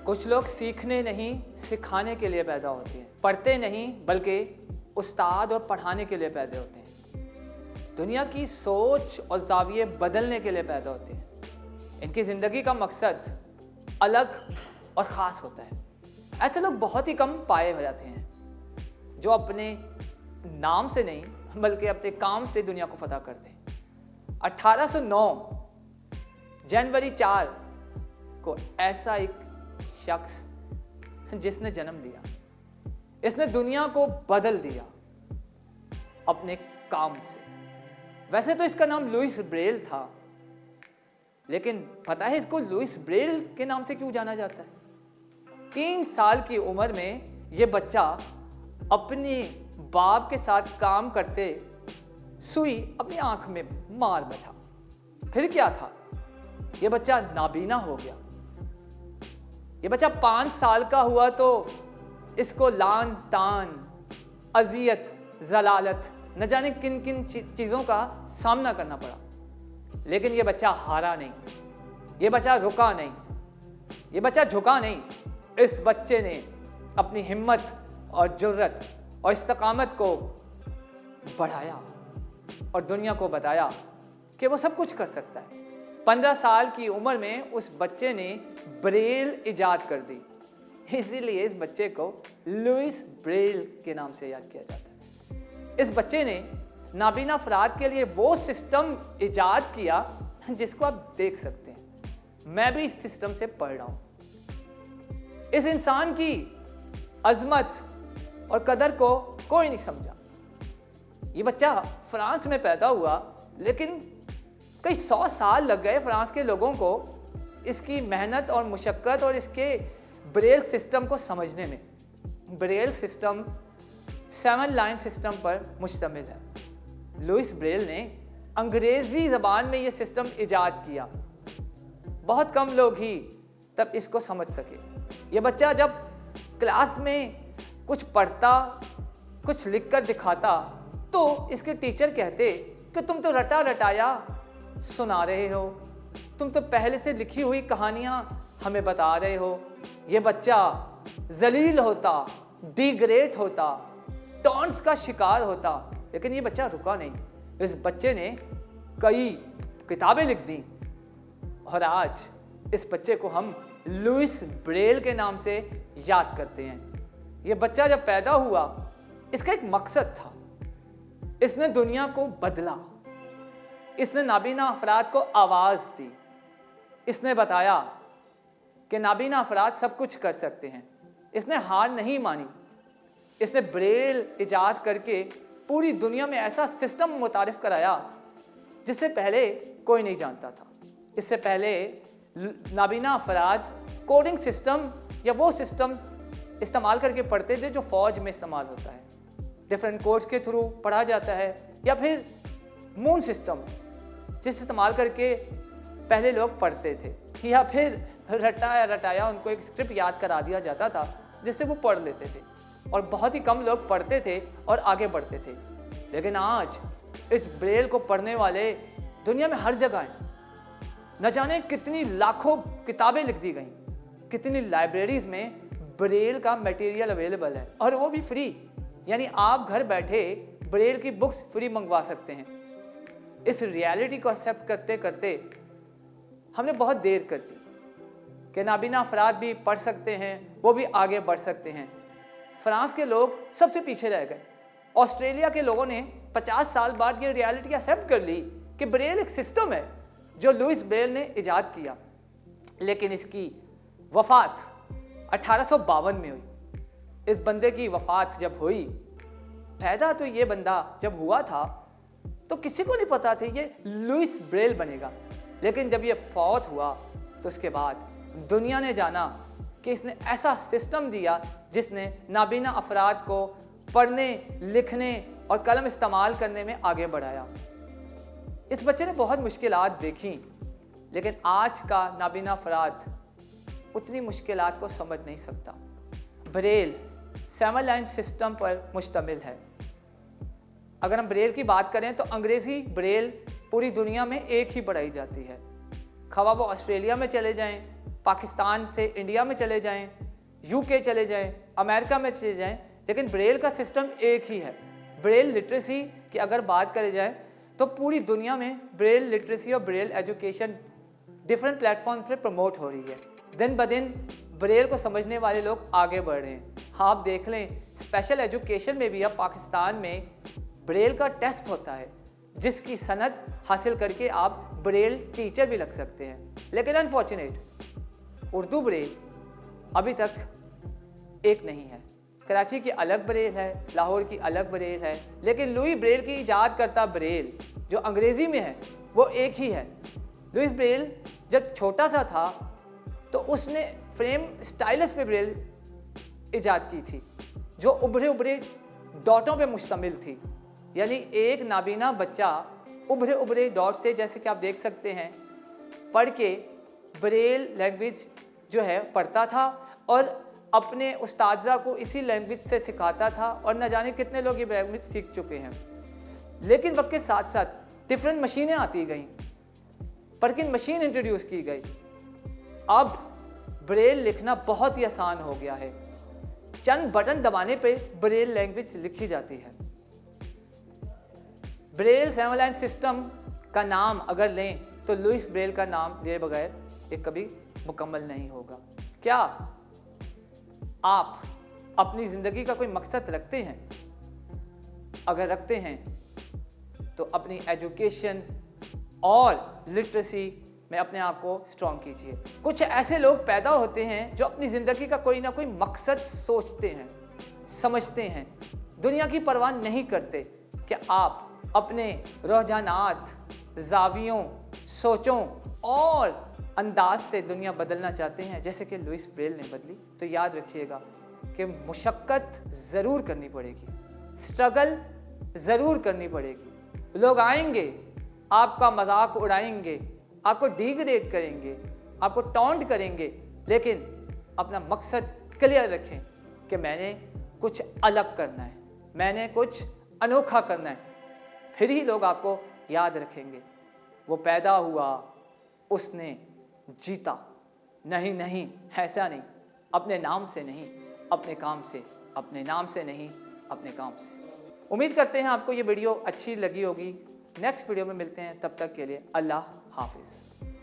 कुछ लोग सीखने नहीं सिखाने के लिए पैदा होते हैं, पढ़ते नहीं बल्कि उस्ताद और पढ़ाने के लिए पैदा होते हैं, दुनिया की सोच और ज़ाविये बदलने के लिए पैदा होते हैं। इनकी ज़िंदगी का मकसद अलग और ख़ास होता है। ऐसे लोग बहुत ही कम पाए हो जाते हैं जो अपने नाम से नहीं बल्कि अपने काम से दुनिया को फतह करते हैं। 1809 जनवरी 4 को ऐसा एक शख्स जिसने जन्म लिया, इसने दुनिया को बदल दिया अपने काम से। वैसे तो इसका नाम लुइस ब्रेल था, लेकिन पता है इसको लुइस ब्रेल के नाम से क्यों जाना जाता है? 3 साल की उम्र में ये बच्चा अपने बाप के साथ काम करते सुई अपनी आंख में मार बैठा। फिर क्या था? ये बच्चा नाबीना हो गया। ये बच्चा 5 साल का हुआ तो इसको लान तान, अजियत, जलालत, न जाने किन किन चीज़ों का सामना करना पड़ा। लेकिन ये बच्चा हारा नहीं, ये बच्चा रुका नहीं, ये बच्चा झुका नहीं। इस बच्चे ने अपनी हिम्मत और जुर्रत और इस्तकामत को बढ़ाया और दुनिया को बताया कि वो सब कुछ कर सकता है। 15 साल की उम्र में उस बच्चे ने ब्रेल इजाद कर दी, इसीलिए इस बच्चे को लुइस ब्रेल के नाम से याद किया जाता है। इस बच्चे ने नाबीना अफराद के लिए वो सिस्टम इजाद किया जिसको आप देख सकते हैं। मैं भी इस सिस्टम से पढ़ रहा हूँ। इस इंसान की अजमत और कदर को कोई नहीं समझा। ये बच्चा फ्रांस में पैदा हुआ, लेकिन कई 100 साल लग गए फ्रांस के लोगों को इसकी मेहनत और मुशक्क़त और इसके ब्रेल सिस्टम को समझने में। ब्रेल सिस्टम 7 लाइन सिस्टम पर मुश्तमिल है। लुइस ब्रेल ने अंग्रेज़ी ज़बान में ये सिस्टम इजाद किया। बहुत कम लोग ही तब इसको समझ सके। ये बच्चा जब क्लास में कुछ पढ़ता, कुछ लिख कर दिखाता, तो इसके टीचर कहते कि तुम तो रटा रटाया सुना रहे हो, तुम तो पहले से लिखी हुई कहानियाँ हमें बता रहे हो। ये बच्चा जलील होता, डिग्रेड होता, टॉन्ट्स का शिकार होता, लेकिन ये बच्चा रुका नहीं। इस बच्चे ने कई किताबें लिख दी और आज इस बच्चे को हम लुइस ब्रेल के नाम से याद करते हैं। ये बच्चा जब पैदा हुआ, इसका एक मकसद था। इसने दुनिया को बदला, इसने नाबीना अफराद को आवाज़ दी, इसने बताया कि नाबीना अफराद सब कुछ कर सकते हैं। इसने हार नहीं मानी। इसने ब्रेल इजाद करके पूरी दुनिया में ऐसा सिस्टम मुतारिफ कराया जिससे पहले कोई नहीं जानता था। इससे पहले नाबीना अफराद कोडिंग सिस्टम या वो सिस्टम इस्तेमाल करके पढ़ते थे जो फ़ौज में इस्तेमाल होता है। डिफरेंट कोड्स के थ्रू पढ़ा जाता है, या फिर मून सिस्टम जिस इस्तेमाल करके पहले लोग पढ़ते थे, या फिर रटाया उनको एक स्क्रिप्ट याद करा दिया जाता था जिससे वो पढ़ लेते थे। और बहुत ही कम लोग पढ़ते थे और आगे बढ़ते थे। लेकिन आज इस ब्रेल को पढ़ने वाले दुनिया में हर जगह हैं। न जाने कितनी लाखों किताबें लिख दी गई, कितनी लाइब्रेरीज में ब्रेल का मटेरियल अवेलेबल है, और वो भी फ्री। यानी आप घर बैठे ब्रेल की बुक्स फ्री मंगवा सकते हैं। इस रियलिटी को एक्सेप्ट करते करते हमने बहुत देर कर दी कि नाबीना अफराद भी पढ़ सकते हैं, वो भी आगे बढ़ सकते हैं। फ्रांस के लोग सबसे पीछे रह गए। ऑस्ट्रेलिया के लोगों ने 50 साल बाद ये रियलिटी एक्सेप्ट कर ली कि ब्रेल एक सिस्टम है जो लुइस ब्रेल ने इजाद किया। लेकिन इसकी वफ़ात 1852 में हुई। इस बंदे की वफ़ात जब हुई, पैदा तो ये बंदा जब हुआ था तो किसी को नहीं पता था ये लुइस ब्रेल बनेगा। लेकिन जब ये फौत हुआ तो उसके बाद दुनिया ने जाना कि इसने ऐसा सिस्टम दिया जिसने नाबीना अफराद को पढ़ने, लिखने और कलम इस्तेमाल करने में आगे बढ़ाया। इस बच्चे ने बहुत मुश्किलात देखी, लेकिन आज का नाबीना अफराद उतनी मुश्किलात को समझ नहीं सकता। ब्रेल 7 लाइन सिस्टम पर मुश्तमिल है। अगर हम ब्रेल की बात करें तो अंग्रेज़ी ब्रेल पूरी दुनिया में एक ही पढ़ाई जाती है। खवा वो ऑस्ट्रेलिया में चले जाएं पाकिस्तान से इंडिया में चले जाएं, यूके चले जाएं, अमेरिका में चले जाएं, लेकिन ब्रेल का सिस्टम एक ही है। ब्रेल लिटरेसी की अगर बात करी जाए तो पूरी दुनिया में ब्रेल लिटरेसी और ब्रेल एजुकेशन डिफरेंट प्लेटफॉर्म पे प्रमोट हो रही है। दिन ब दिन ब्रेल को समझने वाले लोग आगे बढ़ रहे हैं। हाँ, आप देख लें, स्पेशल एजुकेशन में भी अब पाकिस्तान में ब्रेल का टेस्ट होता है, जिसकी सनद हासिल करके आप ब्रेल टीचर भी लग सकते हैं। लेकिन अनफॉर्चुनेट उर्दू ब्रेल अभी तक एक नहीं है। कराची की अलग ब्रेल है, लाहौर की अलग ब्रेल है, लेकिन लुई ब्रेल की इजाद करता ब्रेल जो अंग्रेज़ी में है वो एक ही है। लुईस ब्रेल जब छोटा सा था तो उसने फ्रेम स्टाइलस पे ब्रेल इजाद की थी, जो उभरे उभरे डॉटों पे मुश्तमिल थी। यानी एक नाबीना बच्चा उभरे उभरे डॉट से, जैसे कि आप देख सकते हैं, पढ़ के ब्रेल लैंग्वेज जो है पढ़ता था और अपने उस्तादजा को इसी लैंग्वेज से सिखाता था, और न जाने कितने लोग ये लैंग्वेज सीख चुके हैं। लेकिन वक्त के साथ साथ डिफरेंट मशीनें आती गईं, पर्किन मशीन इंट्रोड्यूस की गई। अब ब्रेल लिखना बहुत ही आसान हो गया है, चंद बटन दबाने पे ब्रेल लैंग्वेज लिखी जाती है। ब्रेल 7 लाइन सिस्टम का नाम अगर लें तो लुईस ब्रेल का नाम लिए बगैर ये कभी मुकम्मल नहीं होगा। क्या आप अपनी ज़िंदगी का कोई मकसद रखते हैं? अगर रखते हैं तो अपनी एजुकेशन और लिटरेसी में अपने आप को स्ट्रॉन्ग कीजिए। कुछ ऐसे लोग पैदा होते हैं जो अपनी ज़िंदगी का कोई ना कोई मकसद सोचते हैं, समझते हैं, दुनिया की परवाह नहीं करते। कि आप अपने रुझानात, ज़ावियों, सोचों और अंदाज से दुनिया बदलना चाहते हैं जैसे कि लुईस ब्रेल ने बदली, तो याद रखिएगा कि मुशक्क़त ज़रूर करनी पड़ेगी, स्ट्रगल ज़रूर करनी पड़ेगी। लोग आएंगे, आपका मजाक उड़ाएंगे, आपको डिग्रेड करेंगे, आपको टॉन्ट करेंगे, लेकिन अपना मकसद क्लियर रखें कि मैंने कुछ अलग करना है, मैंने कुछ अनोखा करना है, फिर ही लोग आपको याद रखेंगे। वो पैदा हुआ, उसने जीता। नहीं नहीं, ऐसा नहीं, अपने नाम से नहीं, अपने काम से, अपने नाम से नहीं, अपने काम से। उम्मीद करते हैं आपको ये वीडियो अच्छी लगी होगी। नेक्स्ट वीडियो में मिलते हैं, तब तक के लिए अल्लाह हाफिज़।